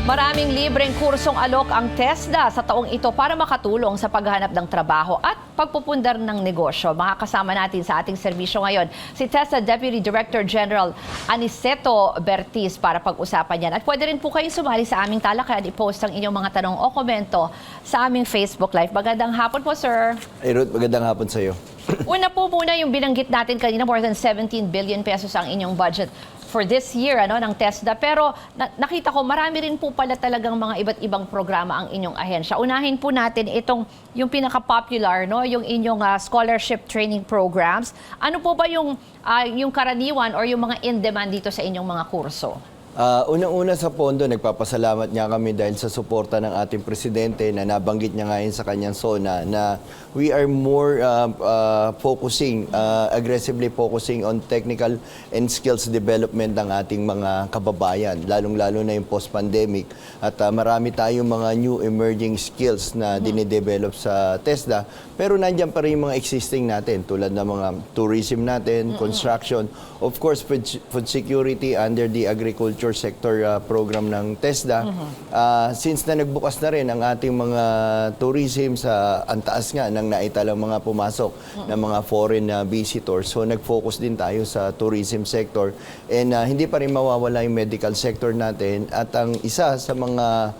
Maraming libreng kursong alok ang TESDA sa taong ito para makatulong sa paghahanap ng trabaho at pagpupundar ng negosyo. Makakasama natin sa ating serbisyo ngayon si TESDA Deputy Director General Aniceto Bertiz para pag-usapan yan. At pwede rin po kayong sumali sa aming talakayan, i-post ang inyong mga tanong o komento sa aming Facebook Live. Magandang hapon po, sir. Hey Ruth, magandang hapon sa iyo. Una po muna yung binanggit natin kanina, more than 17 billion pesos ang inyong budget for this year ng TESDA. Pero nakita ko marami rin po pala talagang mga iba't ibang programa ang inyong ahensya. Unahin po natin yung pinaka-popular, yung inyong scholarship training programs. Ano po ba yung karaniwan or yung mga in-demand dito sa inyong mga kurso? Unang-una sa pondo, nagpapasalamat nga kami dahil sa suporta ng ating presidente na nabanggit niya ngayon sa kanyang SONA na we are more aggressively focusing on technical and skills development ng ating mga kababayan, lalong-lalo na yung post-pandemic. At marami tayong mga new emerging skills na dinidevelop sa TESDA, pero nandiyan pa rin yung mga existing natin tulad ng mga tourism natin, construction, of course food security under the agriculture sector program ng TESDA. Since na nagbukas na rin ang ating mga tourism sa antaas nga ng naitalang mga pumasok ng mga foreign visitors. So nag-focus din tayo sa tourism sector and hindi pa rin mawawala yung medical sector natin at ang isa sa mga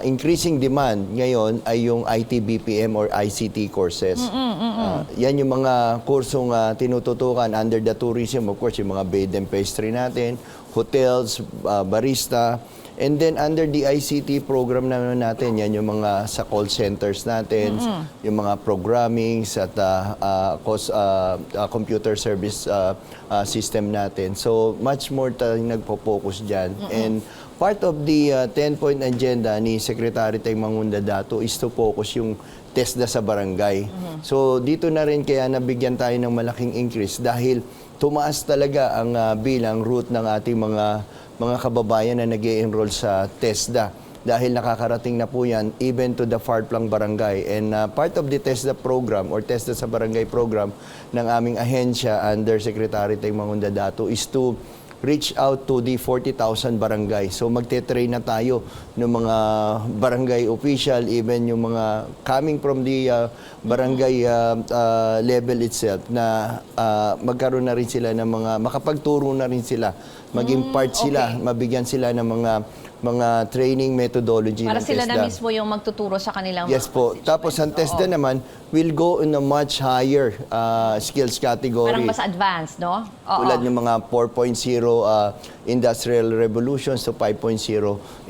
increasing demand ngayon ay yung IT BPM or ICT courses. Yan yung mga kursong tinututukan under the tourism, of course, yung mga bed and pastry natin, hotels, barista, and then under the ICT program natin, yan yung mga sa call centers natin, yung mga programmings at computer service system natin. So much more tayong nagpo-focus dyan. And part of the 10-point agenda ni Secretary Teng Mangunda Dato is to focus yung TESDA sa barangay. So dito na rin kaya nabigyan tayo ng malaking increase dahil tumaas talaga ang bilang route ng ating mga kababayan na nag-e-enroll sa TESDA dahil nakakarating na po yan even to the far-flung barangay. And part of the TESDA program or TESDA sa barangay program ng aming ahensya under Secretary Teng Mangunda Dato is to reach out to the 40,000 barangay. So magte-train na tayo ng mga barangay official, even yung mga coming from the barangay level itself na magkaroon na rin sila ng mga, makapagturo na rin sila, maging part sila, mabigyan sila ng mga training methodology para ng sila TESDA. Na mismo yung magtuturo sa kanilang Yes po. Tapos ang TESDA naman will go in a much higher skills category. Parang mas advanced, no? Tulad ng mga 4.0 industrial revolutions to 5.0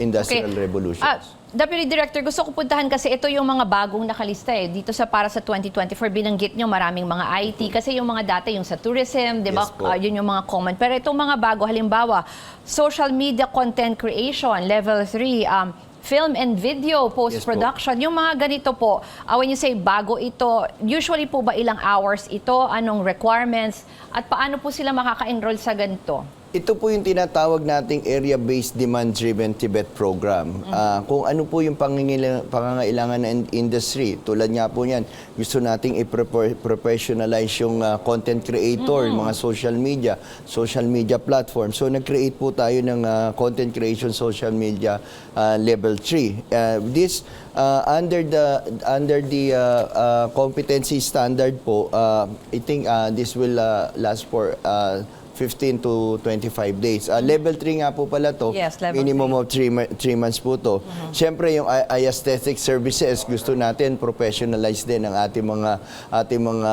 industrial revolutions. Deputy Director, gusto ko puntahan kasi ito yung mga bagong nakalista dito para sa 2024. Binanggit nyo maraming mga IT kasi yung mga data yung sa tourism, di ba? Yun yung mga common. Pero itong mga bago, halimbawa, social media content creation, level 3, film and video post-production. Yung mga ganito po, when you say bago ito, usually po ba ilang hours ito? Anong requirements? At paano po sila makaka-enroll sa ganito? Ito po yung tinatawag nating area-based demand-driven TVET program. Kung ano po yung pangangailangan ng industry, tulad nga po yan, gusto nating i-professionalize yung content creator, mga social media platform. So nag-create po tayo ng content creation social media level 3. This under the competency standard po, I think this will last for 15 to 25 days. Level 3 nga po pala to. Yes, level minimum of 3 months po to. Siyempre yung aesthetic services, gusto natin professionalize din ang ating mga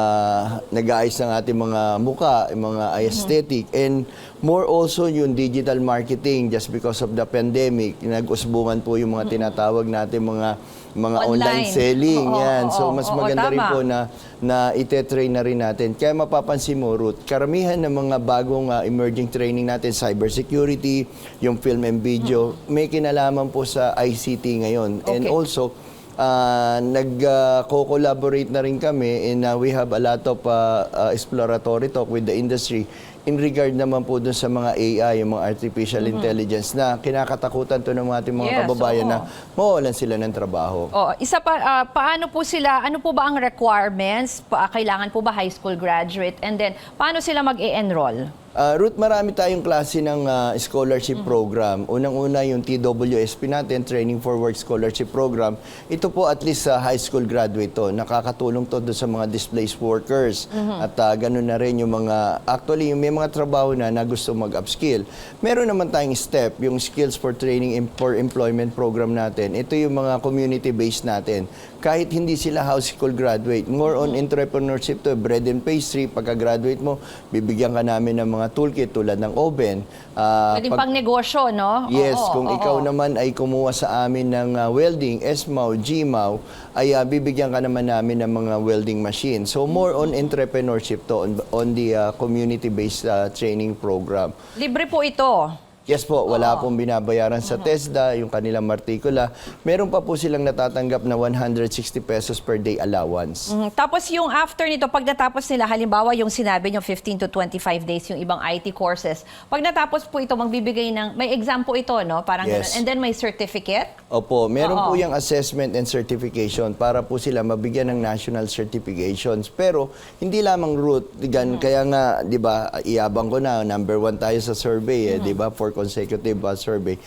nag-aayos ng ating mga muka, mga aesthetic. And more also yung digital marketing just because of the pandemic. Nag-usbungan po yung mga tinatawag natin mga online selling. Yan. So mas maganda rin po na ite-train na rin natin. Kaya mapapansin mo, Ruth, karamihan ng mga bagong emerging training natin, cybersecurity, yung film and video, may kinalaman po sa ICT ngayon. And also, nag-co-collaborate na rin kami and we have a lot of exploratory talk with the industry in regard naman po dun sa mga AI, yung mga artificial intelligence na kinakatakutan to ng ating mga kababayan na mawalan sila ng trabaho. Isa pa, paano po sila, ano po ba ang requirements? Kailangan po ba high school graduate? And then, paano sila mag-e-enroll? Ruth, marami tayong klase ng scholarship program. Unang-una yung TWSP natin, Training for Work Scholarship Program. Ito po at least sa high school graduate to. Nakakatulong to doon sa mga displaced workers. At ganun na rin yung mga, actually yung may mga trabaho na gusto mag-upskill. Meron naman tayong STEP, yung Skills for Training for Employment program natin. Ito yung mga community-based natin. Kahit hindi sila high school graduate, more on entrepreneurship to, bread and pastry. Pagka-graduate mo, bibigyan ka namin ng mga toolkit tulad ng oven. Pwedeng pang negosyo, no? Yes, Oo, kung oo. ikaw naman ay kumuha sa amin ng welding, SMAW, GMAW, ay bibigyan ka naman namin ng mga welding machine. So more on entrepreneurship to, on the community-based training program. Libre po ito. Yes po, wala pong binabayaran sa TESDA, yung kanilang martikula. Meron pa po silang natatanggap na 160 pesos per day allowance. Tapos yung after nito, pag natapos nila, halimbawa yung sinabi nyo 15 to 25 days yung ibang IT courses, pag natapos po ito, magbibigay ng, may exam po ito, no? Parang Yes. ganun. And then may certificate? Opo, meron Oo. po yung assessment and certification para po sila mabigyan ng national certifications. Pero hindi lamang root, kaya nga, 'di ba, iabang ko na number 1 tayo sa survey, 'di ba, for consecutive survey.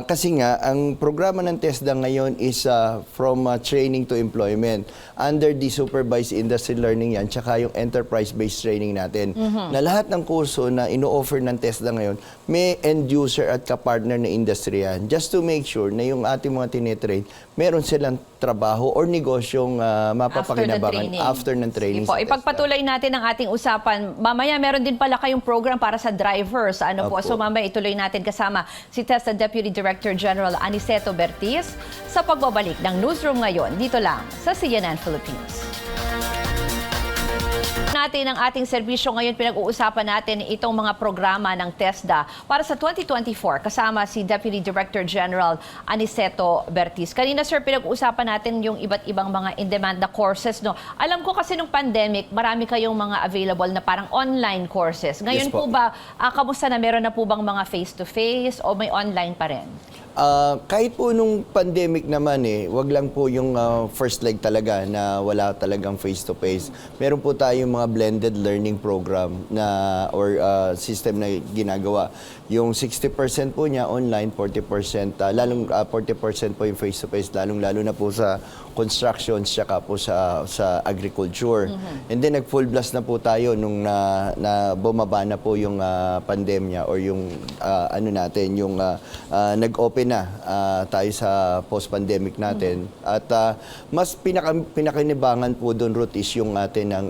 Kasi nga ang programa ng TESDA ngayon is from training to employment under the supervised industry learning yan, tsaka yung enterprise-based training natin. Na lahat ng kurso na ino-offer ng TESDA ngayon, may end user at kapartner na industry yan. Just to make sure na yung ating mga tinetrain, meron silang trabaho or negosyong mapapakinabangan after ng training. Sige po, ipagpatuloy natin ang ating usapan. Mamaya meron din pala kayong program para sa drivers. Ano po? Opo. So mamaya ituloy natin kasama si TESDA Deputy Director General Aniceto Bertiz sa pagbabalik ng Newsroom ngayon dito lang sa CNN Philippines. Natin ang ating serbisyo ngayon, pinag-uusapan natin itong mga programa ng TESDA para sa 2024 kasama si Deputy Director General Aniceto Bertiz. Kanina sir, pinag-uusapan natin yung iba't ibang mga in-demand na courses. No? Alam ko kasi nung pandemic, marami kayong mga available na parang online courses. Ngayon Yes po. po ba, kamusta na, meron na po bang mga face-to-face o may online pa rin? Kahit po nung pandemic naman wag lang po yung first leg talaga na wala talagang face-to-face. Meron po tayong mga blended learning program na or system na ginagawa. Yung 60% po niya online, 40%, lalong 40% po yung face-to-face, lalong-lalo na po sa construction, saka po sa agriculture. And then nag-full blast na po tayo nung na bumaba na po yung pandemya or yung ano natin, yung nag-open na tayo sa post-pandemic natin. At mas pinakinibangan po doon, Ruth, is yung atin ng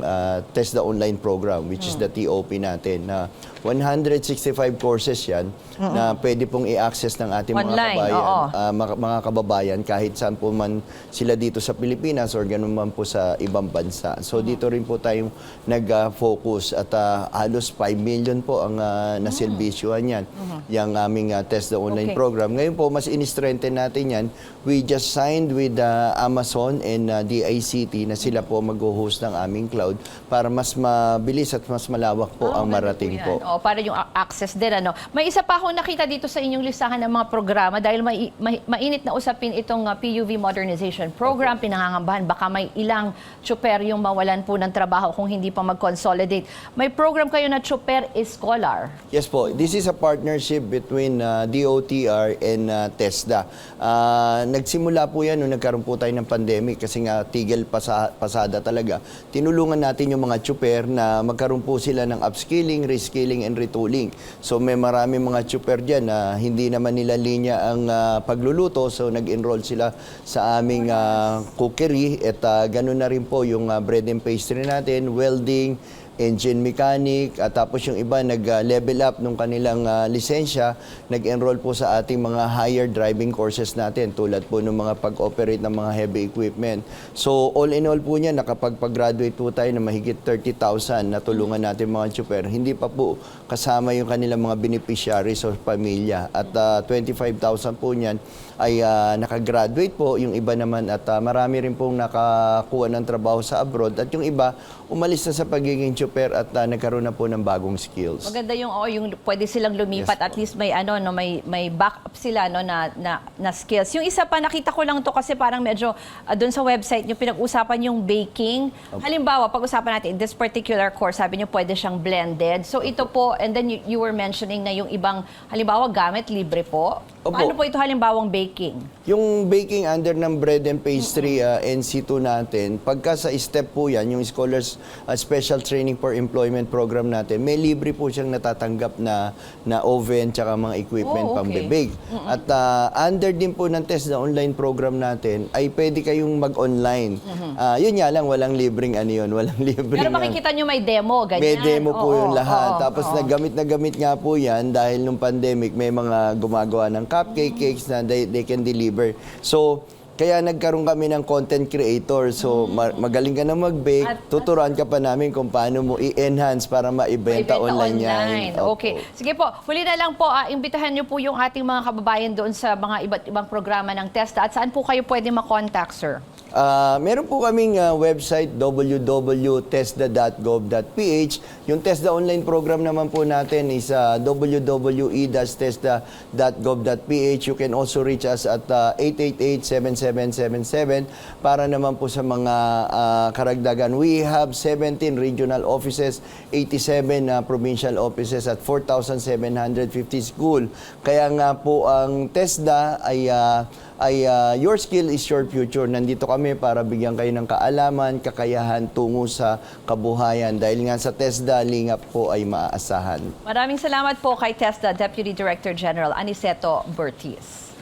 TESDA online program, which is the TOP natin, na 165 courses yan na pwede pong i-access ng ating mga Online, kabayan, mga kababayan kahit saan po man sila dito sa Pilipinas or ganun man po sa ibang bansa. So dito rin po tayong nag-focus at halos 5 million po ang nasilbisyuhan yan, yung aming TESDA online Okay. program. Ngayon po, mas in-strengthen natin yan. We just signed with Amazon and DICT na sila po mag-host ng aming cloud para mas mabilis at mas malawak po ang marating po. O, para yung access din. Ano. May isa pa akong nakita dito sa inyong listahan ng mga programa dahil mainit na usapin itong PUV Modernization Program. Pinangangambahan, baka may ilang tsuper yung mawalan po ng trabaho kung hindi pa mag-consolidate. May program kayo na Tsuper Scholar. Yes po, this is a partnership between DOTR and TESDA. Nagsimula po yan nung nagkaroon po tayo ng pandemic kasi nga tigil pasada talaga. Tinulungan natin yung mga tsuper na magkaroon po sila ng upskilling, reskilling, and retooling. So may marami mga tsuper dyan na hindi naman nila linya ang pagluluto. So nag-enroll sila sa aming cookery at ganun na rin po yung bread and pastry natin, welding, engine mechanic, at tapos yung iba nag-level up nung kanilang lisensya, nag-enroll po sa ating mga higher driving courses natin tulad po ng mga pag-operate ng mga heavy equipment. So all in all po niya, nakapag-graduate po tayo na mahigit 30,000 na tulungan natin mga tsuper. Hindi pa po kasama yung kanilang mga beneficiaries o pamilya. At 25,000 po niyan ay nakagraduate po, yung iba naman at marami rin pong nakakuha ng trabaho sa abroad at yung iba umalis na sa pagiging tsuper at nagkaroon na po ng bagong skills. Maganda yung yung pwede silang lumipat, Yes, at least may may backup sila na skills. Yung isa pa, nakita ko lang to kasi parang medyo doon sa website niyo pinag-usapan yung baking. Halimbawa, pag-usapan natin this particular course, sabi niyo pwede siyang blended. So ito po And then you were mentioning na yung ibang, halimbawa, gamit libre po. Opo. Paano po ito halimbawang baking? Yung baking under ng bread and pastry NC2 natin, pagka sa step po yan, yung Scholars Special Training for Employment Program natin, may libre po siyang natatanggap na oven tsaka mga equipment Oh, pang okay. bibig. At under din po ng TESDA online program natin, ay pwede kayong mag-online. Yun nga lang, walang libreng ano yun, walang libreng... Pero makikita nyo may demo, ganyan. May demo po Oo, yung lahat. oo, Tapos oo. na gamit nga po yan dahil nung pandemic may mga gumagawa ng cupcake cakes na they can deliver. So, kaya nagkaroon kami ng content creator. So, magaling ka na mag-bake, tuturuan ka pa namin kung paano mo i-enhance para maibenta online yan. Opo. Okay. Sige po, huli na lang po, imbitahan nyo po yung ating mga kababayan doon sa mga iba't ibang programa ng TESDA. At saan po kayo pwede makontak, sir? Meron po kaming website www.tesda.gov.ph. Yung TESDA online program naman po natin is www.tesda.gov.ph. You can also reach us at 888-7777 para naman po sa mga karagdagan. We have 17 regional offices, 87 provincial offices at 4,750 school. Kaya nga po ang TESDA ay your skill is your future. Nandito kami para bigyan kayo ng kaalaman, kakayahan tungo sa kabuhayan. Dahil nga sa TESDA, lingap po ay maaasahan. Maraming salamat po kay TESDA Deputy Director General Aniceto Bertiz.